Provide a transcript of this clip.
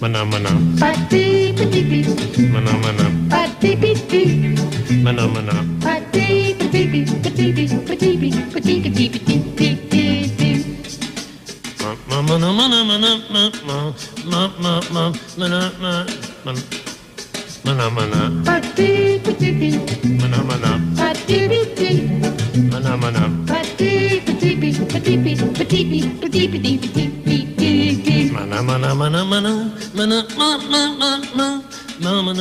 Mana mana. Pati pati pati. Mana mana. Pati pati. Mana mana. Pati pati pati pati pati pati pati pati. Mana mana mana mana mana mana mana mana mana. Pati pati pati. Mana mana. Pati pati. Mana mana. Pati pati pati pati pati pati pati pati. Mana mana mana mana mana mana mana mana mana.